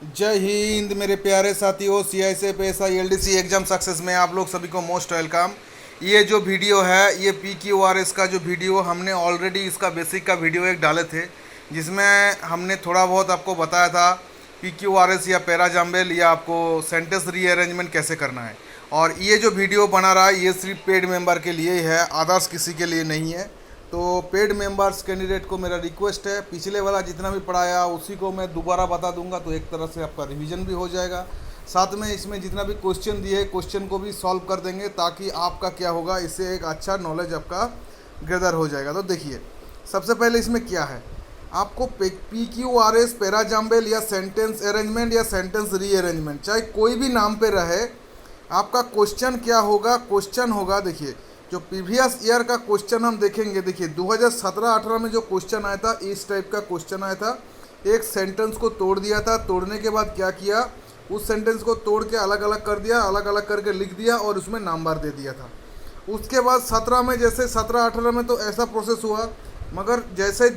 जय हिंद मेरे प्यारे साथियों। CISF LDC एग्जाम सक्सेस में आप लोग सभी को मोस्ट वेलकम। ये जो वीडियो है ये PQRS का जो वीडियो हमने ऑलरेडी इसका बेसिक का वीडियो एक डाले थे, जिसमें हमने थोड़ा बहुत आपको बताया था PQRS या पैराजाम्बेल या आपको सेंटेंस रीअरेंजमेंट कैसे करना है। और ये जो वीडियो बना रहा है ये सिर्फ पेड मेंबर के लिए ही है, अदर्स किसी के लिए नहीं है। तो पेड मेंबर्स कैंडिडेट को मेरा रिक्वेस्ट है, पिछले वाला जितना भी पढ़ाया उसी को मैं दोबारा बता दूंगा, तो एक तरह से आपका रिवीजन भी हो जाएगा। साथ में इसमें जितना भी क्वेश्चन दिए क्वेश्चन को भी सॉल्व कर देंगे, ताकि आपका क्या होगा, इससे एक अच्छा नॉलेज आपका गैदर हो जाएगा। तो देखिए, सबसे पहले इसमें क्या है, आपको PQRS पैराजाम्बेल या सेंटेंस अरेंजमेंट या सेंटेंस रीअरेंजमेंट, चाहे कोई भी नाम पे रहे, आपका क्वेश्चन क्या होगा, क्वेश्चन होगा। देखिए, जो प्रीवियस ईयर का क्वेश्चन हम देखेंगे, देखिए 2017-18 में जो क्वेश्चन आया था, इस टाइप का क्वेश्चन आया था। एक सेंटेंस को तोड़ दिया था, तोड़ने के बाद क्या किया, उस सेंटेंस को तोड़ के अलग अलग कर दिया, अलग अलग करके लिख दिया और उसमें नंबर दे दिया था। उसके बाद 17 में, जैसे 17-18 में तो ऐसा प्रोसेस हुआ, मगर जैसे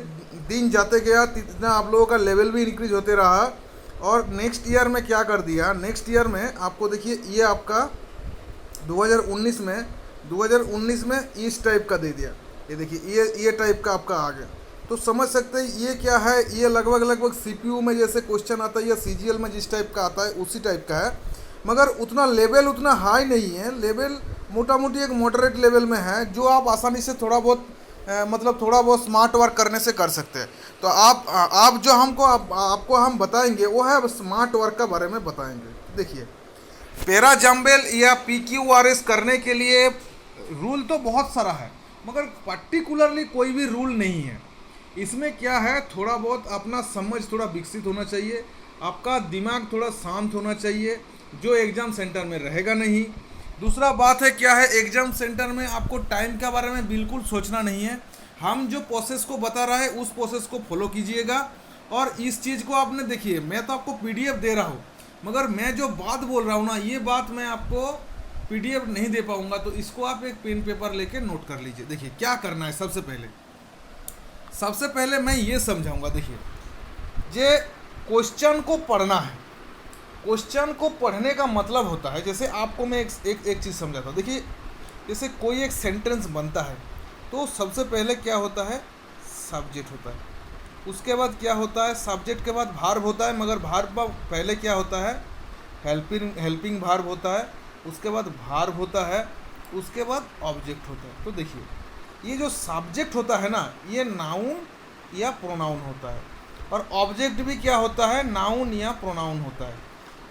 दिन जाते गया तितना आप लोगों का लेवल भी इंक्रीज होते रहा। और नेक्स्ट ईयर में क्या कर दिया, नेक्स्ट ईयर में आपको देखिए, ये आपका 2019 में इस टाइप का दे दिया। ये देखिए, ये टाइप का आपका आ गया। तो समझ सकते हैं ये क्या है, ये लगभग CPU में जैसे क्वेश्चन आता है या CGL में जिस टाइप का आता है उसी टाइप का है, मगर उतना लेवल उतना हाई नहीं है। लेवल मोटा मोटी एक मॉडरेट लेवल में है, जो आप आसानी से थोड़ा बहुत मतलब थोड़ा बहुत स्मार्ट वर्क करने से कर सकते हैं। तो आप जो आपको हम बताएंगे वो है स्मार्ट वर्क का बारे में बताएंगे। देखिए, पैराजाम्बेल या PQRS करने के लिए रूल तो बहुत सारा है, मगर पर्टिकुलरली कोई भी रूल नहीं है। इसमें क्या है, थोड़ा बहुत अपना समझ थोड़ा विकसित होना चाहिए, आपका दिमाग थोड़ा शांत होना चाहिए, जो एग्ज़ाम सेंटर में रहेगा नहीं। दूसरा बात है क्या है, एग्ज़ाम सेंटर में आपको टाइम के बारे में बिल्कुल सोचना नहीं है। हम जो प्रोसेस को बता रहा है उस प्रोसेस को फॉलो कीजिएगा। और इस चीज़ को आपने, देखिए मैं तो आपको PDF दे रहा हूँ, मगर मैं जो बात बोल रहा हूँ ना, ये बात मैं आपको PDF नहीं दे पाऊंगा, तो इसको आप एक पेन पेपर लेके नोट कर लीजिए। देखिए क्या करना है, सबसे पहले मैं ये समझाऊंगा। देखिए, जे क्वेश्चन को पढ़ना है, क्वेश्चन को पढ़ने का मतलब होता है, जैसे आपको मैं एक चीज़ समझाता हूँ। देखिए, जैसे कोई एक सेंटेंस बनता है तो सबसे पहले क्या होता है, सब्जेक्ट होता है। उसके बाद क्या होता है, सब्जेक्ट के बाद वर्ब होता है, मगर वर्ब पहले क्या होता है, हेल्पिंग वर्ब होता है। उसके बाद वर्ब होता है, उसके बाद ऑब्जेक्ट होता है। तो देखिए, ये जो सब्जेक्ट होता है ना, ये नाउन या प्रोनाउन होता है, और ऑब्जेक्ट भी क्या होता है, नाउन या प्रोनाउन होता है।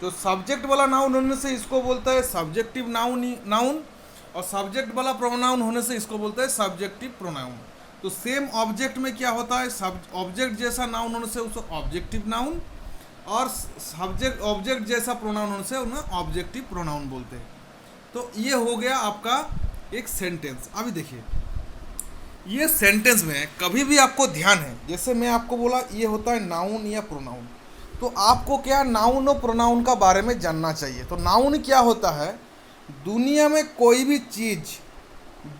जो सब्जेक्ट वाला नाउन होने से इसको बोलता है सब्जेक्टिव नाउन, और सब्जेक्ट वाला प्रोनाउन होने से इसको बोलता है सब्जेक्टिव प्रोनाउन। तो सेम ऑब्जेक्ट में क्या होता है, ऑब्जेक्ट जैसा नाउन होने से उसको ऑब्जेक्टिव नाउन, और सब्जेक्ट ऑब्जेक्ट जैसा प्रोनाउन होने से उन्हें ऑब्जेक्टिव प्रोनाउन बोलते हैं। तो ये हो गया आपका एक सेंटेंस। अभी देखिए, ये सेंटेंस में कभी भी आपको ध्यान है, जैसे मैं आपको बोला ये होता है नाउन या प्रोनाउन, तो आपको क्या नाउन और प्रोनाउन का बारे में जानना चाहिए। तो नाउन क्या होता है, दुनिया में कोई भी चीज़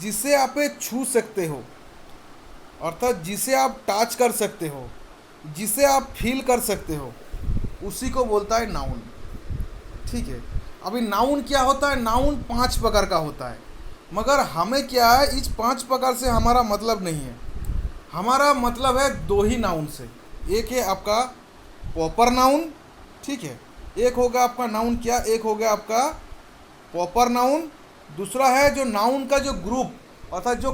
जिसे आप छू सकते हो, अर्थात जिसे आप टच कर सकते हो, जिसे आप फील कर सकते हो, उसी को बोलता है नाउन। ठीक है। अभी नाउन क्या होता है, नाउन 5 प्रकार का होता है, मगर हमें क्या है, इस 5 प्रकार से हमारा मतलब नहीं है। हमारा मतलब है 2 ही नाउन से। एक है आपका प्रॉपर नाउन, ठीक है, एक होगा आपका नाउन क्या, एक हो गया आपका प्रॉपर नाउन। दूसरा है जो नाउन का जो ग्रुप, अर्थात जो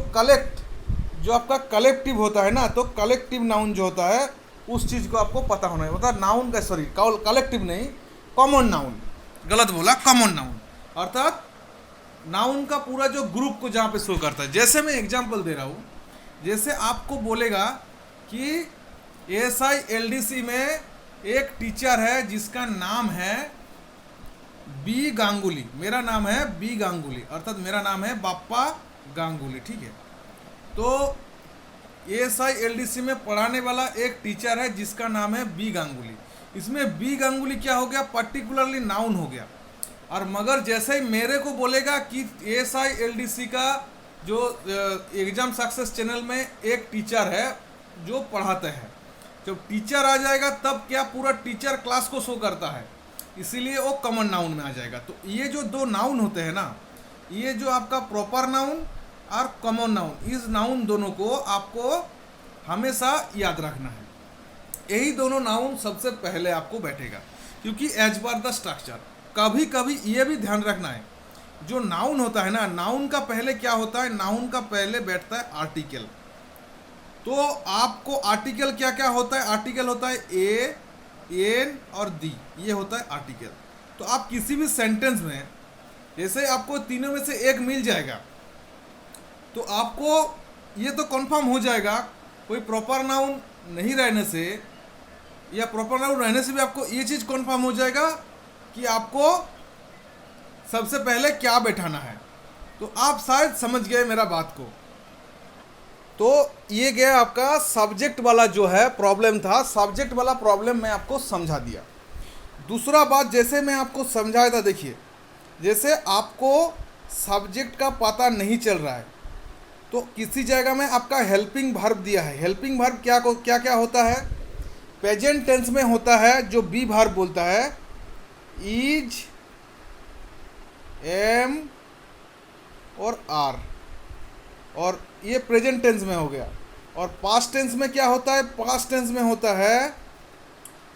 जो आपका कलेक्टिव होता है ना, तो कलेक्टिव नाउन जो होता है उस चीज़ को आपको पता होना है। मतलब नाउन का, सॉरी कलेक्टिव नहीं, कॉमन नाउन, गलत बोला, कॉमन नाउन, अर्थात नाउन का पूरा जो ग्रुप को जहाँ पे शो करता है। जैसे मैं एग्जांपल दे रहा हूँ, जैसे आपको बोलेगा कि ASI LDC में एक टीचर है जिसका नाम है B गांगुली, मेरा नाम है B गांगुली, अर्थात मेरा नाम है बाप्पा गांगुली। ठीक है। तो ASI LDC में पढ़ाने वाला एक टीचर है जिसका नाम है B गांगुली। इसमें B गांगुली क्या हो गया, पर्टिकुलरली नाउन हो गया। और मगर जैसे ही मेरे को बोलेगा कि ASI LDC का जो एग्जाम सक्सेस चैनल में एक टीचर है जो पढ़ाते हैं, जब टीचर आ जाएगा तब क्या पूरा टीचर क्लास को शो करता है, इसीलिए वो कॉमन नाउन में आ जाएगा। तो ये जो दो नाउन होते हैं ना, ये जो आपका प्रॉपर नाउन और कॉमन नाउन, इस नाउन दोनों को आपको हमेशा याद रखना है। यही दोनों नाउन सबसे पहले आपको बैठेगा, क्योंकि एज पर द स्ट्रक्चर। कभी कभी ये भी ध्यान रखना है, जो नाउन होता है ना, नाउन का पहले क्या होता है, नाउन का पहले बैठता है आर्टिकल। तो आपको आर्टिकल क्या क्या होता है, आर्टिकल होता है ए, एन और दी, ये होता है आर्टिकल। तो आप किसी भी सेंटेंस में जैसे आपको तीनों में से एक मिल जाएगा, तो आपको ये तो कंफर्म हो जाएगा, कोई प्रॉपर नाउन नहीं रहने से या प्रॉपर नाउन रहने से भी आपको ये चीज़ कंफर्म हो जाएगा कि आपको सबसे पहले क्या बैठाना है। तो आप शायद समझ गए मेरा बात को। तो ये गया आपका सब्जेक्ट वाला जो है प्रॉब्लम था, सब्जेक्ट वाला प्रॉब्लम मैं आपको समझा दिया। दूसरा बात, जैसे मैं आपको समझाया था, देखिए जैसे आपको सब्जेक्ट का पता नहीं चल रहा है, तो किसी जगह में आपका हेल्पिंग वर्ब दिया है। हेल्पिंग वर्ब क्या क्या होता है, प्रेजेंट टेंस में होता है, जो बी वर्ब बोलता है इज, एम और आर, और ये प्रेजेंट टेंस में हो गया। और पास्ट टेंस में क्या होता है, पास्ट टेंस में होता है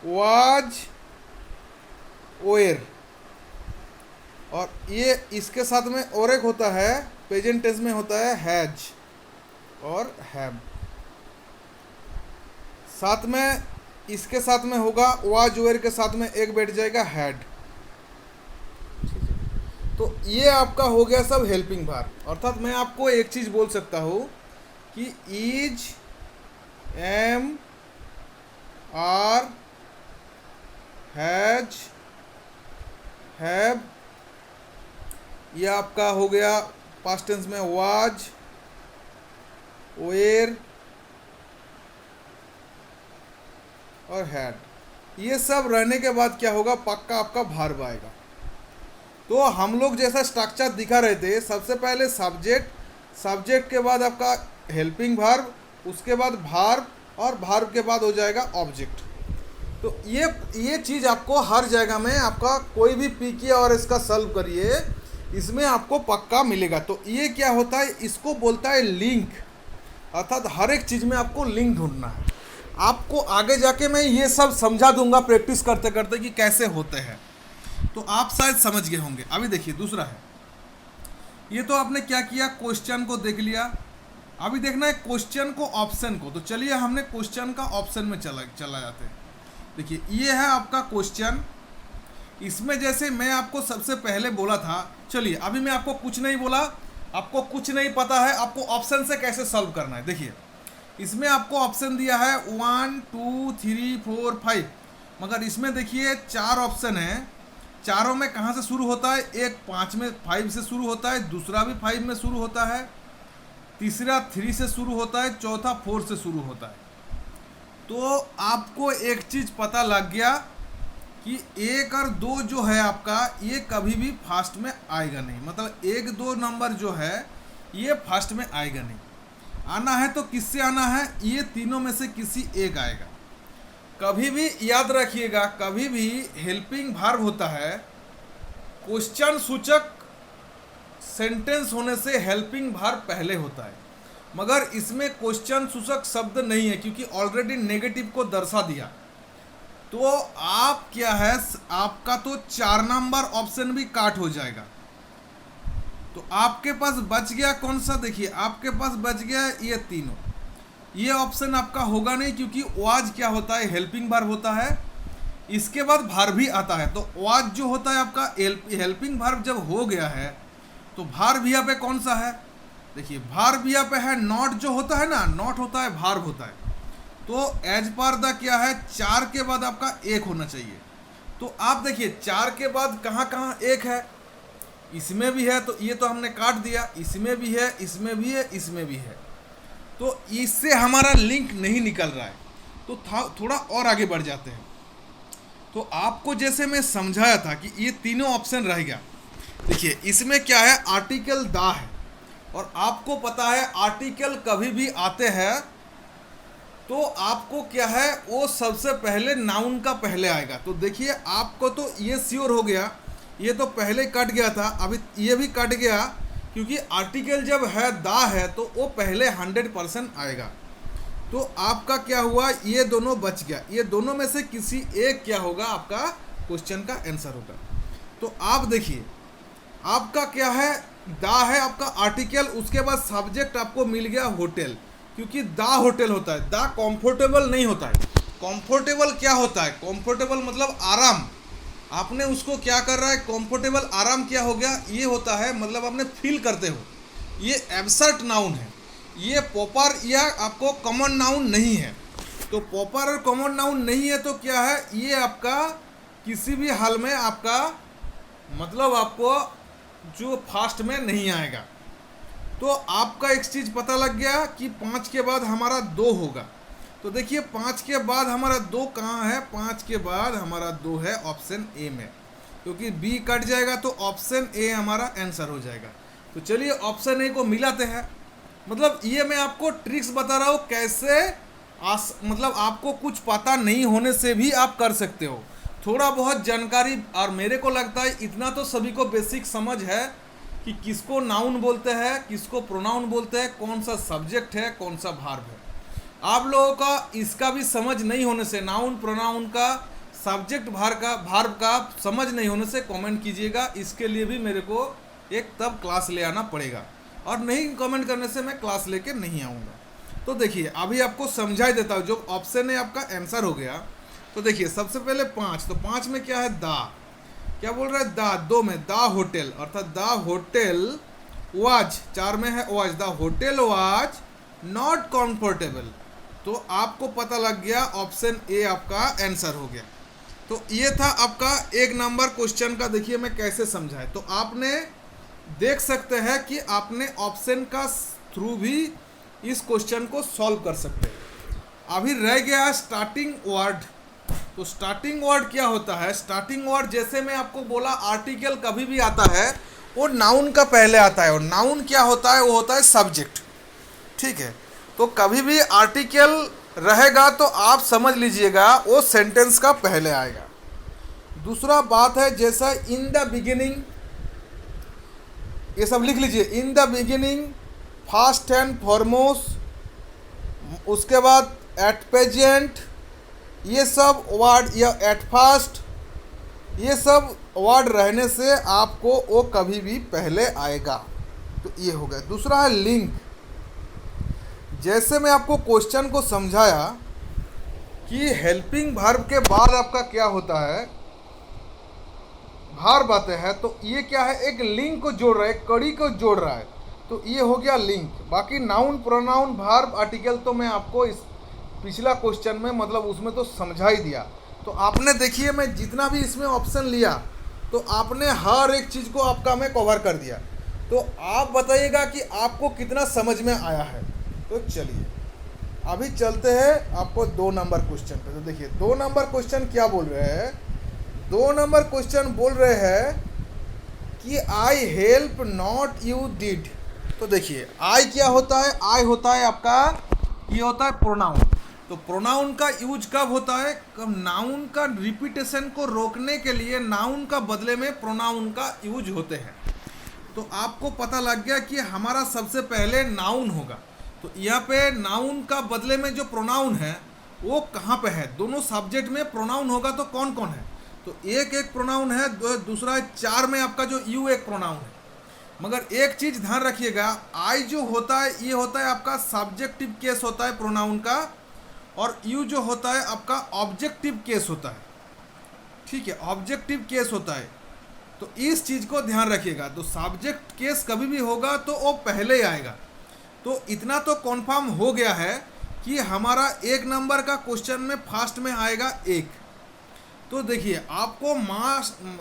वाज, वेयर, और ये इसके साथ में और एक होता है, प्रेजेंट टेंस में होता है हैज और हैव। साथ में इसके साथ में होगा वाज, वेयर के साथ में एक बैठ जाएगा हैड। तो ये आपका हो गया सब हेल्पिंग वर्ब। अर्थात मैं आपको एक चीज़ बोल सकता हूँ कि is, am, are, has, have, ये आपका हो गया पास्ट टेंस में वाज, वेयर और हैड। ये सब रहने के बाद क्या होगा, पक्का आपका वर्ब आएगा। तो हम लोग जैसा स्ट्रक्चर दिखा रहे थे, सबसे पहले सब्जेक्ट, सब्जेक्ट के बाद आपका हेल्पिंग वर्ब, उसके बाद वर्ब, और वर्ब के बाद हो जाएगा ऑब्जेक्ट। तो ये चीज़ आपको हर जगह में, आपका कोई भी पीके और इसका सॉल्व करिए, इसमें आपको पक्का मिलेगा। तो ये क्या होता है, इसको बोलता है लिंक। अर्थात हर एक चीज़ में आपको लिंक ढूंढना है। आपको आगे जाके मैं ये सब समझा दूंगा प्रैक्टिस करते करते कि कैसे होते हैं, तो आप शायद समझ गए होंगे। अभी देखिए दूसरा है, ये तो आपने क्या किया, क्वेश्चन को देख लिया। अभी देखना है क्वेश्चन को, ऑप्शन को। तो चलिए हमने क्वेश्चन का ऑप्शन में चला जाते हैं। देखिए ये है आपका क्वेश्चन। इसमें जैसे मैं आपको सबसे पहले बोला था, चलिए अभी मैं आपको कुछ नहीं बोला, आपको कुछ नहीं पता है, आपको ऑप्शन से कैसे सॉल्व करना है। देखिए इसमें आपको ऑप्शन दिया है 1 2 3 4 5, मगर इसमें देखिए 4 ऑप्शन है। चारों में कहाँ से शुरू होता है, एक 5 में 5 से शुरू होता है, दूसरा भी 5 में शुरू होता है, तीसरा 3 से शुरू होता है, चौथा 4 से शुरू होता है। तो आपको एक चीज़ पता लग गया कि 1 और 2 जो है आपका, ये कभी भी फर्स्ट में आएगा नहीं। मतलब 1 2 नंबर जो है ये फर्स्ट में आएगा नहीं। आना है तो किससे आना है, ये तीनों में से किसी एक आएगा। कभी भी याद रखिएगा, कभी भी हेल्पिंग वर्ब होता है, क्वेश्चन सूचक सेंटेंस होने से हेल्पिंग वर्ब पहले होता है, मगर इसमें क्वेश्चन सूचक शब्द नहीं है, क्योंकि ऑलरेडी नेगेटिव को दर्शा दिया। तो आप क्या है, आपका तो 4 नंबर ऑप्शन भी काट हो जाएगा। तो आपके पास बच गया कौन सा, देखिए आपके पास बच गया ये तीनों। ये ऑप्शन आपका होगा नहीं, क्योंकि वाज क्या होता है, हेल्पिंग वर्ब होता है, इसके बाद वर्ब भी आता है। तो वाज जो होता है आपका हेल्पिंग वर्ब जब हो गया है, तो वर्ब यहाँ पे कौन सा है, देखिए वर्ब यहाँ पे है नॉट, जो होता है ना, नॉट होता है वर्ब होता है। तो एज पर द क्या है, 4 के बाद आपका 1 होना चाहिए। तो आप देखिए 4 के बाद कहाँ कहाँ 1 है, इसमें भी है, तो ये तो हमने काट दिया, इसमें भी है, इसमें भी है, इसमें भी है। तो इससे हमारा लिंक नहीं निकल रहा है, तो थोड़ा और आगे बढ़ जाते हैं। तो आपको जैसे मैं समझाया था कि ये तीनों ऑप्शन रह गया। देखिए इसमें क्या है, आर्टिकल दा है, और आपको पता है आर्टिकल कभी भी आते हैं तो आपको क्या है, वो सबसे पहले नाउन का पहले आएगा। तो देखिए आपको तो ये श्योर हो गया, ये तो पहले कट गया था, अभी ये भी कट गया, क्योंकि आर्टिकल जब है दा है तो वो पहले 100% आएगा। तो आपका क्या हुआ, ये दोनों बच गया, ये दोनों में से किसी एक क्या होगा, आपका क्वेश्चन का आंसर होगा। तो आप देखिए आपका क्या है, दा है आपका आर्टिकल, उसके बाद सब्जेक्ट आपको मिल गया होटल, क्योंकि दा होटल होता है, दा कंफर्टेबल नहीं होता है। कंफर्टेबल क्या होता है, कंफर्टेबल मतलब आराम, आपने उसको क्या कर रहा है, कंफर्टेबल आराम क्या हो गया, ये होता है मतलब आपने फील करते हो। ये एब्सर्ट नाउन है, ये प्रॉपर या आपको कॉमन नाउन नहीं है। तो प्रॉपर और कॉमन नाउन नहीं है तो क्या है, ये आपका किसी भी हाल में आपका मतलब आपको जो फास्ट में नहीं आएगा। तो आपका एक चीज़ पता लग गया कि 5 के बाद हमारा 2 होगा। तो देखिए 5 के बाद हमारा 2 कहाँ है, 5 के बाद हमारा 2 है ऑप्शन ए में, क्योंकि बी कट जाएगा तो ऑप्शन ए हमारा आंसर हो जाएगा। तो चलिए ऑप्शन ए को मिलाते हैं। मतलब ये मैं आपको ट्रिक्स बता रहा हूँ कैसे मतलब आपको कुछ पता नहीं होने से भी आप कर सकते हो, थोड़ा बहुत जानकारी। और मेरे को लगता है इतना तो सभी को बेसिक समझ है कि किसको नाउन बोलते हैं, किसको प्रोनाउन बोलते हैं, कौन सा सब्जेक्ट है, कौन सा भार्ब है। आप लोगों का इसका भी समझ नहीं होने से, नाउन प्रोनाउन का सब्जेक्ट भार्ब का समझ नहीं होने से कमेंट कीजिएगा। इसके लिए भी मेरे को एक तब क्लास ले आना पड़ेगा, और नहीं कमेंट करने से मैं क्लास लेके नहीं आऊँगा। तो देखिए अभी आपको समझा ही देता हूँ, जो ऑप्शन है आपका आंसर हो गया। तो देखिए सबसे पहले 5, तो 5 में क्या है, दा, क्या बोल रहा है, दा। 2 में दा होटल, अर्थात दा होटल वाज, 4 में है वाज, दा होटल वाज नॉट कंफर्टेबल। तो आपको पता लग गया, ऑप्शन ए आपका आंसर हो गया। तो ये था आपका 1 नंबर क्वेश्चन का। देखिए मैं कैसे समझाए, तो आपने देख सकते हैं कि आपने ऑप्शन का थ्रू भी इस क्वेश्चन को सॉल्व कर सकते हैं। अभी रह गया स्टार्टिंग वर्ड। तो स्टार्टिंग वर्ड क्या होता है, स्टार्टिंग वर्ड जैसे मैं आपको बोला आर्टिकल कभी भी आता है वो नाउन का पहले आता है, और नाउन क्या होता है, वो होता है सब्जेक्ट। ठीक है, तो कभी भी आर्टिकल रहेगा तो आप समझ लीजिएगा वो सेंटेंस का पहले आएगा। दूसरा बात है जैसा इन द बिगिनिंग, ये सब लिख लीजिए, in the beginning, first and foremost, उसके बाद एट प्रेजेंट, ये सब वर्ड, या एट फर्स्ट, ये सब वर्ड रहने से आपको वो कभी भी पहले आएगा। तो ये हो गया। दूसरा है लिंक। जैसे मैं आपको क्वेश्चन को समझाया कि हेल्पिंग वर्ब के बाद आपका क्या होता है, भार्ब आते हैं, तो ये क्या है, एक लिंक को जोड़ रहा है, कड़ी को जोड़ रहा है। तो ये हो गया लिंक। बाकी नाउन प्रोनाउन भार्ब आर्टिकल तो मैं आपको इस पिछला क्वेश्चन में मतलब उसमें तो समझा ही दिया। तो आपने देखिए मैं जितना भी इसमें ऑप्शन लिया तो आपने हर एक चीज़ को आपका मैं कवर कर दिया। तो आप बताइएगा कि आपको कितना समझ में आया है। तो चलिए अभी चलते हैं आपको 2 नंबर क्वेश्चन पे। तो देखिए 2 नंबर क्वेश्चन क्या बोल रहे हैं, 2 नंबर क्वेश्चन बोल रहे हैं कि I help not you did. तो देखिए आई क्या होता है, आई होता है आपका, ये होता है प्रोनाउन। तो प्रोनाउन का यूज कब होता है, कब नाउन का रिपीटेशन को रोकने के लिए नाउन का बदले में प्रोनाउन का यूज होते हैं। तो आपको पता लग गया कि हमारा सबसे पहले नाउन होगा। तो यहाँ पे नाउन का बदले में जो प्रोनाउन है वो कहाँ पे है, दोनों सब्जेक्ट में प्रोनाउन होगा तो कौन कौन है, तो एक प्रोनाउन है, दूसरा है 4 में आपका जो यू एक प्रोनाउन है। मगर एक चीज़ ध्यान रखिएगा, आई जो होता है ये होता है आपका सब्जेक्टिव केस होता है प्रोनाउन का, और यू जो होता है आपका ऑब्जेक्टिव केस होता है। ठीक है, ऑब्जेक्टिव केस होता है। तो इस चीज़ को ध्यान रखिएगा। तो सब्जेक्ट केस कभी भी होगा तो वो पहले ही आएगा। तो इतना तो कन्फर्म हो गया है कि हमारा 1 नंबर का क्वेश्चन में फर्स्ट में आएगा 1। तो देखिए आपको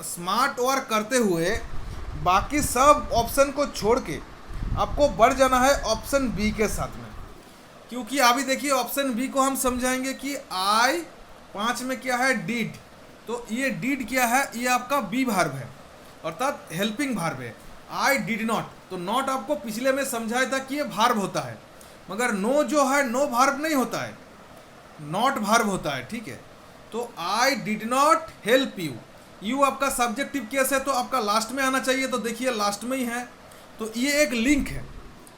स्मार्ट वर्क करते हुए बाकी सब ऑप्शन को छोड़ के आपको बढ़ जाना है ऑप्शन बी के साथ में, क्योंकि अभी देखिए ऑप्शन बी को हम समझाएंगे कि आई 5 में क्या है, डिड। तो ये डिड क्या है, ये आपका बी वर्ब है, अर्थात हेल्पिंग वर्ब है। आई डिड नॉट, तो नॉट आपको पिछले में समझाया था कि ये वर्ब होता है, मगर नो जो है नो वर्ब नहीं होता है। नॉट वर्ब होता है, ठीक है। तो I did not help you, you आपका सब्जेक्टिव केस है तो आपका लास्ट में आना चाहिए, तो देखिए लास्ट में ही है। तो ये एक लिंक है,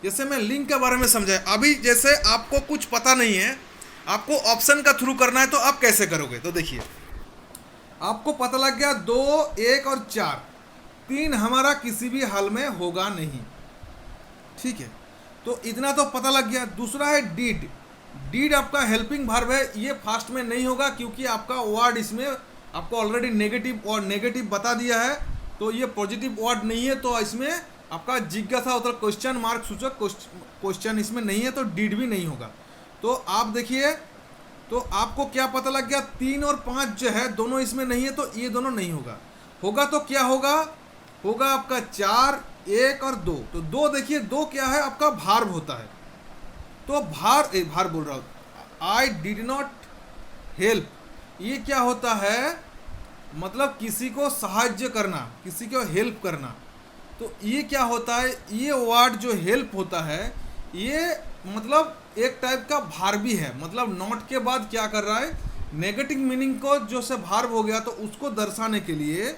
जैसे मैं लिंक के बारे में समझाया। अभी जैसे आपको कुछ पता नहीं है, आपको ऑप्शन का थ्रू करना है, तो आप कैसे करोगे? तो देखिए आपको पता लग गया 2, 1 और 4, 3 हमारा किसी भी हाल में होगा नहीं, ठीक है। तो इतना तो पता लग गया। दूसरा है डीड, डीड आपका हेल्पिंग वर्ब है, ये फास्ट में नहीं होगा क्योंकि आपका वर्ड इसमें आपको ऑलरेडी नेगेटिव और नेगेटिव बता दिया है, तो ये पॉजिटिव वर्ड नहीं है, तो इसमें आपका जिज्ञासा उत्तर क्वेश्चन मार्क सूचक क्वेश्चन इसमें नहीं है, तो डीड भी नहीं होगा। तो आप देखिए, तो आपको क्या पता लग गया, 3 और 5 जो है दोनों इसमें नहीं है, तो ये दोनों नहीं होगा। होगा तो क्या होगा? होगा आपका 4, 1 और 2। तो 2 देखिए, 2 क्या है? आपका भार्ब होता है। तो भार बोल रहा हूँ, आई डिड नॉट हेल्प, ये क्या होता है? मतलब किसी को सहायता करना, किसी को हेल्प करना। तो ये क्या होता है? ये वर्ड जो हेल्प होता है, ये मतलब एक टाइप का भार भी है, मतलब नॉट के बाद क्या कर रहा है? नेगेटिव मीनिंग को जो से भार्ब हो गया, तो उसको दर्शाने के लिए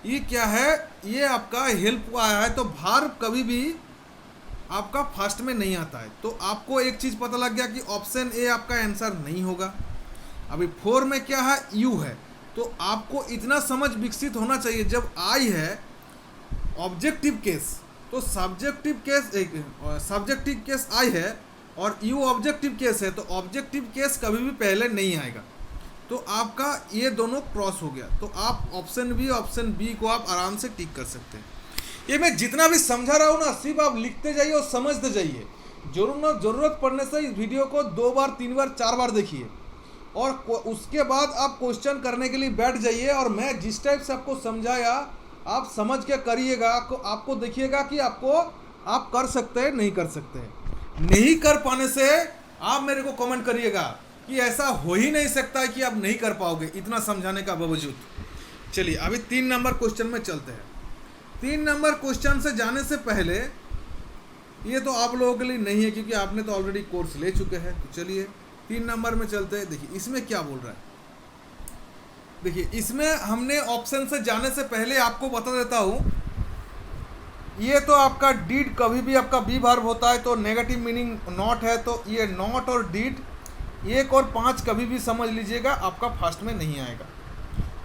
ये क्या है? ये आपका हेल्प को आया है। तो भार्ब कभी भी आपका फर्स्ट में नहीं आता है। तो आपको एक चीज़ पता लग गया कि ऑप्शन ए आपका आंसर नहीं होगा। अभी 4 में क्या है? यू है। तो आपको इतना समझ विकसित होना चाहिए, जब आई है ऑब्जेक्टिव केस, तो सब्जेक्टिव केस आई है और यू ऑब्जेक्टिव केस है, तो ऑब्जेक्टिव केस कभी भी पहले नहीं आएगा। तो आपका ये दोनों क्रॉस हो गया, तो आप ऑप्शन बी को आप आराम से टिक कर सकते हैं। ये मैं जितना भी समझा रहा हूँ ना, सिर्फ आप लिखते जाइए और समझते जाइए। जरूरत पड़ने से इस वीडियो को 2 बार 3 बार 4 बार देखिए, और उसके बाद आप क्वेश्चन करने के लिए बैठ जाइए। और मैं जिस टाइप से आपको समझाया, आप समझ के करिएगा, आपको देखिएगा कि आप कर सकते हैं, नहीं कर सकते हैं। नहीं कर पाने से आप मेरे को कमेंट करिएगा कि ऐसा हो ही नहीं सकता है कि आप नहीं कर पाओगे, इतना समझाने का बावजूद। चलिए अभी 3 नंबर क्वेश्चन में चलते हैं। 3 नंबर क्वेश्चन से जाने से पहले, ये तो आप लोगों के लिए नहीं है क्योंकि आपने तो ऑलरेडी कोर्स ले चुके हैं। तो चलिए 3 नंबर में चलते हैं। देखिए इसमें क्या बोल रहा है। देखिए इसमें हमने ऑप्शन से जाने से पहले आपको बता देता हूँ, ये तो आपका डीड कभी भी आपका बी वर्ब होता है, तो नेगेटिव मीनिंग नॉट है, तो ये नॉट और डीड 1 और 5 कभी भी समझ लीजिएगा आपका फर्स्ट में नहीं आएगा।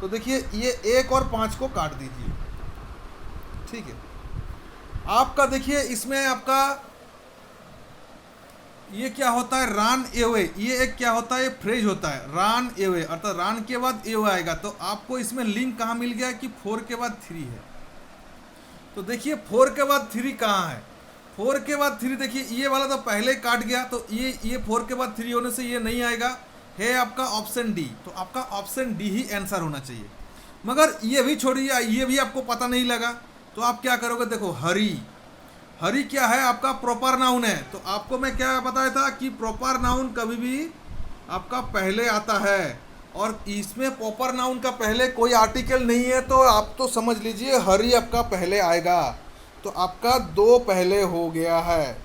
तो देखिए ये 1 और 5 को काट दीजिए, ठीक है। आपका देखिए इसमें आपका ये क्या होता है? रान एवे, ये एक क्या होता है? फ्रेज होता है रान एवे, अर्थात रान के बाद एवे आएगा। तो आपको इसमें लिंक कहाँ मिल गया कि 4 के बाद 3 है। तो देखिए 4 के बाद 3 कहाँ है? 4 के बाद 3 देखिए, ये वाला तो पहले काट गया, तो ये 4 के बाद 3 होने से ये नहीं आएगा, है आपका ऑप्शन डी। तो आपका ऑप्शन डी ही आंसर होना चाहिए। मगर ये भी छोड़िए, ये भी आपको पता नहीं लगा, तो आप क्या करोगे? देखो हरी क्या है? आपका प्रॉपर नाउन है। तो आपको मैं क्या बताया था कि प्रॉपर नाउन कभी भी आपका पहले आता है, और इसमें प्रॉपर नाउन का पहले कोई आर्टिकल नहीं है, तो आप तो समझ लीजिए हरी आपका पहले आएगा। तो आपका 2 पहले हो गया है।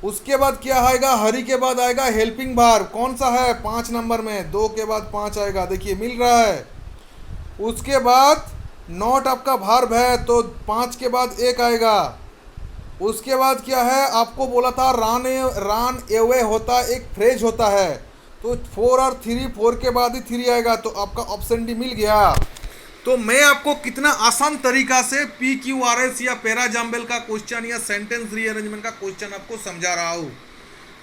उसके बाद क्या आएगा? हरी के बाद आएगा हेल्पिंग वर्ब, कौन सा है? 5 नंबर में 2 के बाद 5 आएगा, देखिए मिल रहा है। उसके बाद नॉट आपका वर्ब है, तो 5 के बाद 1 आएगा। उसके बाद क्या है? आपको बोला था रान एवे होता एक फ्रेज होता है, तो 4 और 3, 4 के बाद ही 3 आएगा, तो आपका ऑप्शन डी मिल गया। तो मैं आपको कितना आसान तरीका से PQRS या पैरा जंबल का क्वेश्चन या सेंटेंस रीअरेंजमेंट का क्वेश्चन आपको समझा रहा हूँ,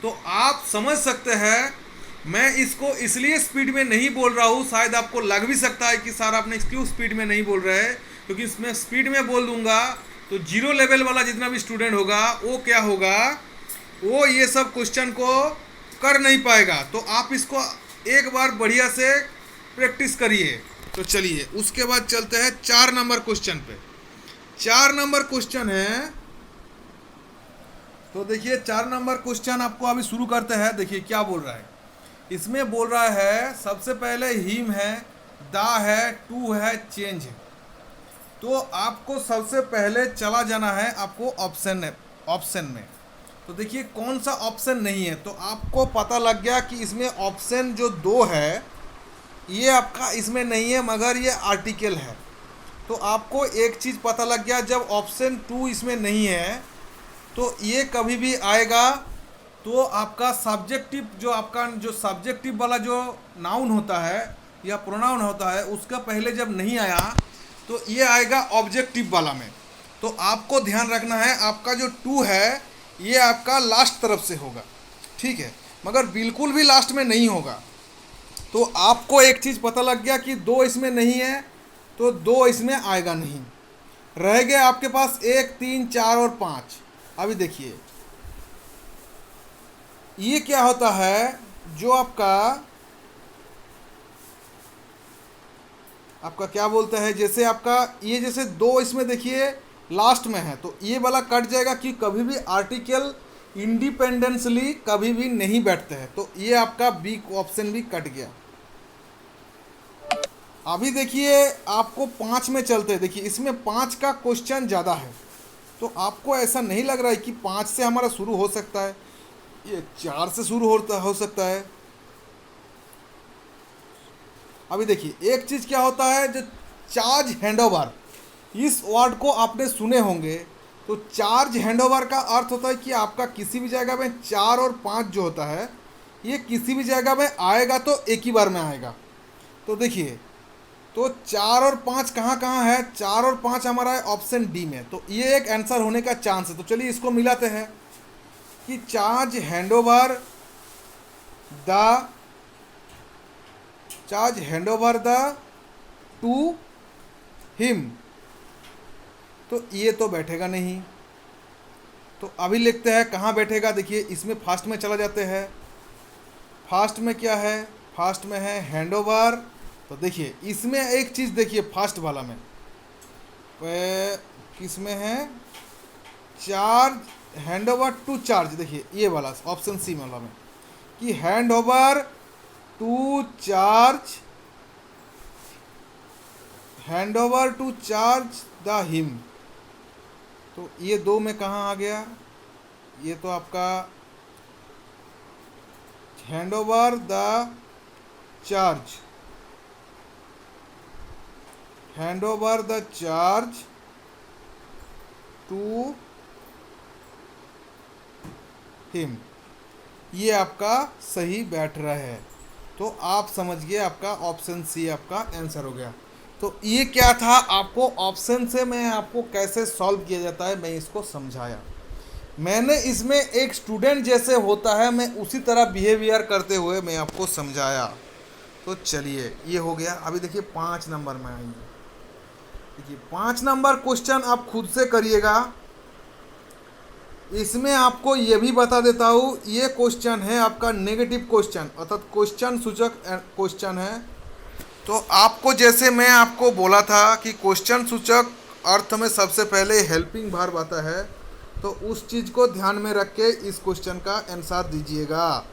तो आप समझ सकते हैं। मैं इसको इसलिए स्पीड में नहीं बोल रहा हूँ, शायद आपको लग भी सकता है कि सर आपने क्यों स्पीड में नहीं बोल रहे हैं, क्योंकि इसमें स्पीड में बोल दूंगा तो 0 लेवल वाला जितना भी स्टूडेंट होगा वो क्या होगा? वो ये सब क्वेश्चन को कर नहीं पाएगा। तो आप इसको एक बार बढ़िया से प्रैक्टिस करिए। तो चलिए उसके बाद चलते हैं 4 नंबर क्वेश्चन पे। 4 नंबर क्वेश्चन है, तो देखिए 4 नंबर क्वेश्चन आपको अभी शुरू करते हैं। देखिए क्या बोल रहा है। इसमें बोल रहा है सबसे पहले हिम है, दा है, टू है, चेंज है। तो आपको सबसे पहले चला जाना है आपको ऑप्शन में। तो देखिए कौन सा ऑप्शन नहीं है, तो आपको पता लग गया कि इसमें ऑप्शन जो 2 है ये आपका इसमें नहीं है, मगर ये आर्टिकल है। तो आपको एक चीज़ पता लग गया, जब ऑप्शन 2 इसमें नहीं है तो ये कभी भी आएगा तो आपका सब्जेक्टिव, जो आपका जो सब्जेक्टिव वाला जो नाउन होता है या प्रोनाउन होता है उसका पहले जब नहीं आया तो ये आएगा ऑब्जेक्टिव वाला में। तो आपको ध्यान रखना है, आपका जो 2 है ये आपका लास्ट तरफ से होगा, ठीक है, मगर बिल्कुल भी लास्ट में नहीं होगा। तो आपको एक चीज़ पता लग गया कि 2 इसमें नहीं है तो 2 इसमें आएगा नहीं। रह गए आपके पास 1, 3, 4 और 5। अभी देखिए ये क्या होता है, जो आपका क्या बोलते हैं, जैसे आपका ये जैसे 2 इसमें देखिए लास्ट में है तो ये वाला कट जाएगा कि कभी भी आर्टिकल इंडिपेंडेंसली कभी भी नहीं बैठते हैं, तो ये आपका बी ऑप्शन भी कट गया। अभी देखिए आपको 5 में चलते हैं। देखिए इसमें 5 का क्वेश्चन ज़्यादा है, तो आपको ऐसा नहीं लग रहा है कि 5 से हमारा शुरू हो सकता है, ये 4 से शुरू हो सकता है। अभी देखिए एक चीज़ क्या होता है, जो चार्ज हैंडओवर, इस वर्ड को आपने सुने होंगे। तो चार्ज हैंडओवर का अर्थ होता है कि आपका किसी भी जगह में 4 और 5 जो होता है ये किसी भी जगह में आएगा तो एक ही बार में आएगा। तो देखिए तो 4 और 5 कहाँ कहाँ है, 4 और 5 हमारा है ऑप्शन डी में, तो ये एक आंसर होने का चांस है। तो चलिए इसको मिलाते हैं कि charge handover the two him, तो ये तो बैठेगा नहीं। तो अभी लिखते हैं कहाँ बैठेगा। देखिए इसमें फास्ट में चला जाते हैं। फास्ट में क्या है, फास्ट में है हैंडओवर। तो देखिए इसमें एक चीज़ देखिए, फास्ट वाला में किस में है, चार्ज हैंडओवर टू चार्ज। देखिए ये वाला ऑप्शन सी वाला में कि handover to charge, handover to charge the him. तो ये 2 में कहाँ आ गया, ये तो आपका handover the charge, handover the charge to him, ये आपका सही बैठ रहा है। तो आप समझ गए आपका ऑप्शन सी आपका आंसर हो गया। तो ये क्या था, आपको ऑप्शन से मैं आपको कैसे सॉल्व किया जाता है मैं इसको समझाया। मैंने इसमें एक स्टूडेंट जैसे होता है मैं उसी तरह बिहेवियर करते हुए मैं आपको समझाया। तो चलिए ये हो गया। अभी देखिए 5 नंबर में आएंगे। देखिए 5 नंबर क्वेश्चन आप खुद से करिएगा। इसमें आपको ये भी बता देता हूँ, ये क्वेश्चन है आपका नेगेटिव क्वेश्चन, अर्थात क्वेश्चन सूचक क्वेश्चन है। तो आपको जैसे मैं आपको बोला था कि क्वेश्चन सूचक अर्थ में सबसे पहले हेल्पिंग वर्ब आता है, तो उस चीज़ को ध्यान में रख के इस क्वेश्चन का आंसर दीजिएगा।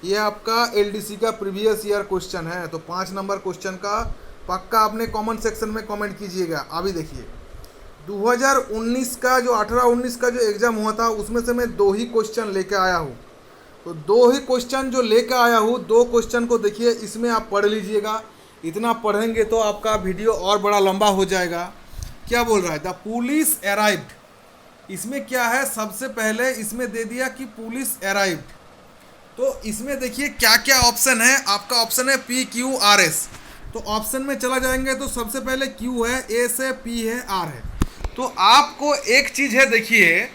ये आपका एलडीसी का प्रीवियस ईयर क्वेश्चन है। तो 5 नंबर क्वेश्चन का पक्का आपने कमेंट सेक्शन में कमेंट कीजिएगा। अभी देखिए 2019 का जो 18-19 का जो एग्ज़ाम हुआ था उसमें से मैं 2 ही क्वेश्चन लेके आया हूँ। तो 2 ही क्वेश्चन जो लेकर आया हूँ, 2 क्वेश्चन को देखिए, इसमें आप पढ़ लीजिएगा। इतना पढ़ेंगे तो आपका वीडियो और बड़ा लंबा हो जाएगा। क्या बोल रहा है, द पुलिस अराइव्ड। इसमें क्या है, सबसे पहले इसमें दे दिया कि पुलिस अराइव्ड। तो इसमें देखिए क्या क्या ऑप्शन है। आपका ऑप्शन है PQRS। तो ऑप्शन में चला जाएंगे तो सबसे पहले Q है, A से P है, R है। तो आपको एक चीज़ है, देखिए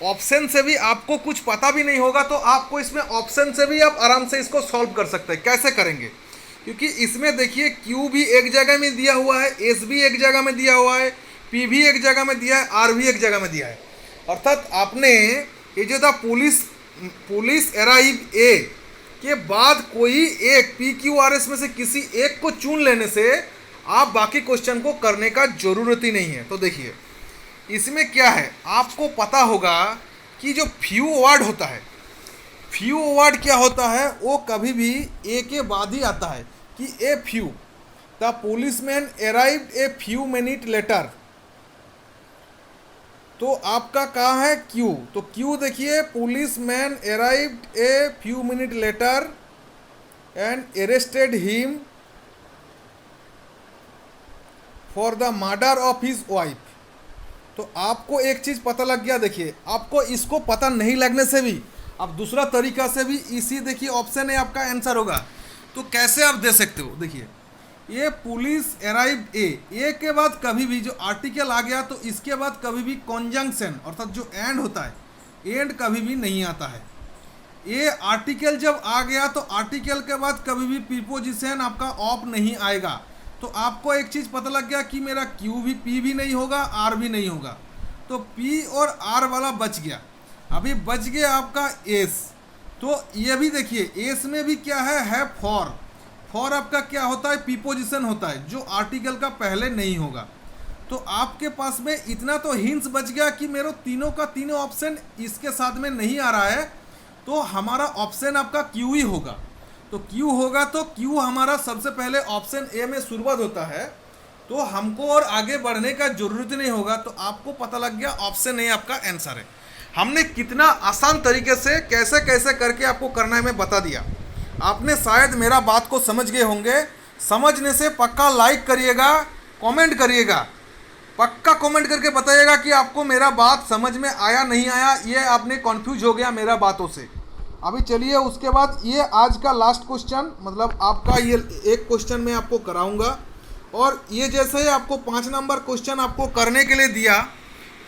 ऑप्शन से भी आपको कुछ पता भी नहीं होगा तो आपको इसमें ऑप्शन से भी आप आराम से इसको सॉल्व कर सकते हैं। कैसे करेंगे, क्योंकि इसमें देखिए Q भी एक जगह में दिया हुआ है, S भी एक जगह में दिया हुआ है, P भी एक जगह में दिया है, R भी एक जगह में दिया है। अर्थात आपने ये जो था पुलिस अराइव ए के बाद कोई एक PQRS में से किसी एक को चुन लेने से आप बाकी क्वेश्चन को करने का जरूरत ही नहीं है। तो देखिए इसमें क्या है, आपको पता होगा कि जो फ्यू वर्ड होता है, फ्यू वर्ड क्या होता है, वो कभी भी ए के बाद ही आता है कि a few, the policeman arrived a few minute later. तो आपका कहाँ है क्यू, तो क्यू देखिए, police man arrived a few minute later and arrested him for the murder of his wife. तो आपको एक चीज़ पता लग गया। देखिए, आपको इसको पता नहीं लगने से भी आप दूसरा तरीका से भी इसी, देखिए ऑप्शन ए आपका आंसर होगा। तो कैसे आप दे सकते हो, देखिए ये पुलिस अराइव्ड ए के बाद कभी भी जो आर्टिकल आ गया तो इसके बाद कभी भी कॉन्जंक्शन अर्थात जो एंड होता है, एंड कभी भी नहीं आता है। ये आर्टिकल जब आ गया तो आर्टिकल के बाद कभी भी प्रीपोजिशन आपका ऑफ नहीं आएगा। तो आपको एक चीज़ पता लग गया कि मेरा क्यू भी, पी भी नहीं होगा, आर भी नहीं होगा, तो पी और आर वाला बच गया। अभी बच गया आपका एस। तो ये भी देखिए, एस में भी क्या है फॉर। फॉर आपका क्या होता है, प्रीपोजिशन होता है जो आर्टिकल का पहले नहीं होगा। तो आपके पास में इतना तो हिंट्स बच गया कि मेरे तीनों का तीनों ऑप्शन इसके साथ में नहीं आ रहा है, तो हमारा ऑप्शन आपका क्यू ही होगा। तो क्यू होगा तो क्यू हमारा सबसे पहले ऑप्शन ए में शुरुआत होता है, तो हमको और आगे बढ़ने का जरूरत नहीं होगा। तो आपको पता लग गया ऑप्शन ए आपका आंसर है। हमने कितना आसान तरीके से कैसे कैसे करके आपको करना है मैं बता दिया। आपने शायद मेरा बात को समझ गए होंगे। समझने से पक्का लाइक करिएगा, कमेंट करिएगा, पक्का कमेंट करके बताइएगा कि आपको मेरा बात समझ में आया नहीं आया, ये आपने कन्फ्यूज हो गया मेरा बातों से। अभी चलिए उसके बाद ये आज का लास्ट क्वेश्चन, मतलब आपका ये एक क्वेश्चन मैं आपको कराऊंगा, और ये जैसे ही आपको 5 नंबर क्वेश्चन आपको करने के लिए दिया,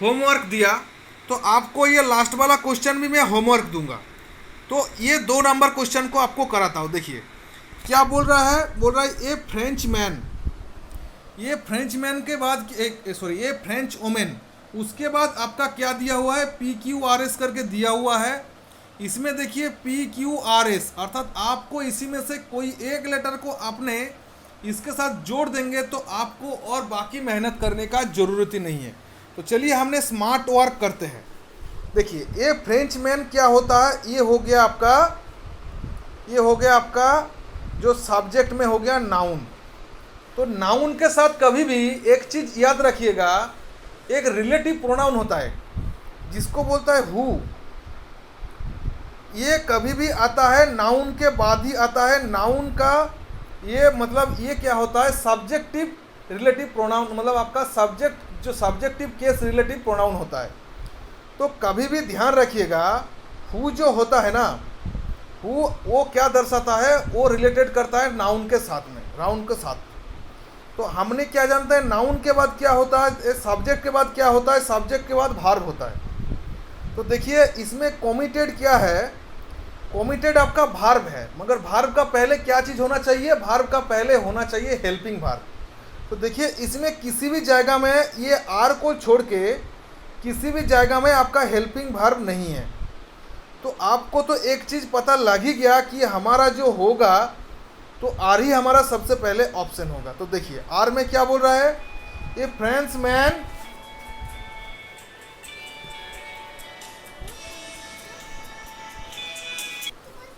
होमवर्क दिया, तो आपको ये लास्ट वाला क्वेश्चन भी मैं होमवर्क दूंगा। तो ये 2 नंबर क्वेश्चन को आपको कराता हूँ। देखिए क्या बोल रहा है, बोल रहा है ए फ्रेंच मैन, ये फ्रेंच मैन के बाद ये फ्रेंच वोमेन, उसके बाद आपका क्या दिया हुआ है, PQRS करके दिया हुआ है। इसमें देखिए PQRS अर्थात आपको इसी में से कोई एक लेटर को आपने इसके साथ जोड़ देंगे तो आपको और बाकी मेहनत करने का ज़रूरत ही नहीं है। तो चलिए हमने स्मार्ट वर्क करते हैं। देखिए ये फ्रेंच मैन क्या होता है, ये हो गया आपका जो सब्जेक्ट में हो गया नाउन। तो नाउन के साथ कभी भी एक चीज़ याद रखिएगा, एक रिलेटिव प्रोनाउन होता है जिसको बोलता है हु। ये कभी भी आता है नाउन के बाद ही आता है। नाउन का ये मतलब ये क्या होता है, सब्जेक्टिव रिलेटिव प्रोनाउन, मतलब आपका सब्जेक्ट जो सब्जेक्टिव केस रिलेटिव प्रोनाउन होता है। तो कभी भी ध्यान रखिएगा, हु जो होता है ना, हु वो क्या दर्शाता है, वो रिलेटेड करता है नाउन के साथ में, नाउन के साथ। तो हमने क्या जानते हैं, नाउन के बाद क्या होता है, सब्जेक्ट के बाद क्या होता है, सब्जेक्ट के बाद वर्ब होता है। तो देखिए इसमें कमिटेड क्या है, कमिटेड आपका वर्ब है, मगर वर्ब का पहले क्या चीज़ होना चाहिए, वर्ब का पहले होना चाहिए हेल्पिंग वर्ब। तो देखिए इसमें किसी भी जगह में ये आर को छोड़ के किसी भी जगह में आपका हेल्पिंग वर्ब नहीं है। तो आपको तो एक चीज़ पता लग ही गया कि हमारा जो होगा तो आर ही हमारा सबसे पहले ऑप्शन होगा। तो देखिए आर में क्या बोल रहा है, ये फ्रेंच मैन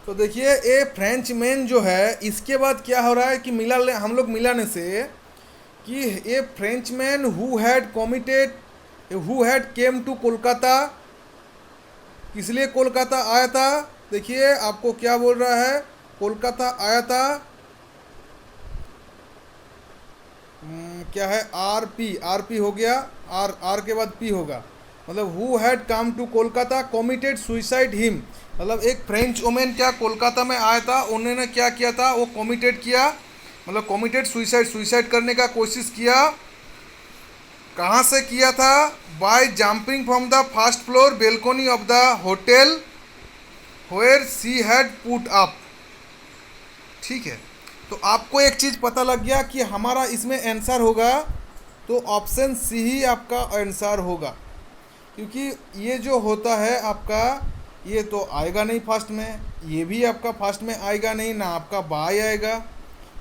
तो देखिए ये फ्रेंच मैन जो है, इसके बाद क्या हो रहा है कि हम लोग मिलाने से कि ये French man who had committed, who had came to Kolkata, किस लिए कोलकाता आया था। देखिए आपको क्या बोल रहा है, कोलकाता आया था, क्या है आर पी हो गया, आर के बाद पी होगा, मतलब who had come to Kolkata committed suicide him, मतलब एक फ्रेंच वोमेन क्या कोलकाता में आया था, उन्होंने क्या किया था, वो कमिटेड किया, मतलब कमिटेड सुइसाइड करने का कोशिश किया। कहाँ से किया था, by jumping from the first floor balcony of the hotel where she had put up. ठीक है, तो आपको एक चीज़ पता लग गया कि हमारा इसमें आंसर होगा तो ऑप्शन सी ही आपका आंसर होगा, क्योंकि ये जो होता है आपका ये तो आएगा नहीं फर्स्ट में, ये भी आपका फर्स्ट में आएगा नहीं, ना आपका बाय आएगा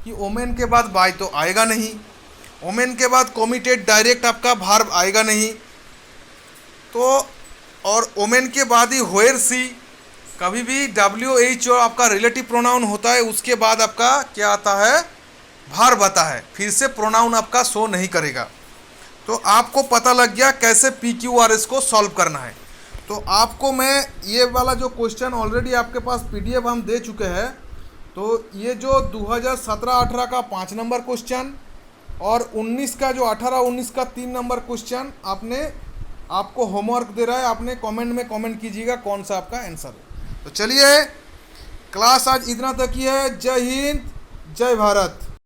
कि ओमेन के बाद बाय तो आएगा नहीं, ओमेन के बाद कमिटेड डायरेक्ट आपका वर्ब आएगा नहीं, तो और ओमेन के बाद ही वेयर सी, कभी भी WH जो आपका रिलेटिव प्रोनाउन होता है उसके बाद आपका क्या आता है, वर्ब आता है, फिर से प्रोनाउन आपका शो नहीं करेगा। तो आपको पता लग गया कैसे PQRS को सॉल्व करना है। तो आपको मैं ये वाला जो क्वेश्चन ऑलरेडी आपके पास PDF हम दे चुके हैं। तो ये जो 2017-18 का 5 नंबर क्वेश्चन और 19 का जो 18-19 का 3 नंबर क्वेश्चन आपको होमवर्क दे रहा है। आपने कमेंट में कमेंट कीजिएगा कौन सा आपका आंसर है। तो चलिए, क्लास आज इतना तक ही है। जय हिंद, जय भारत।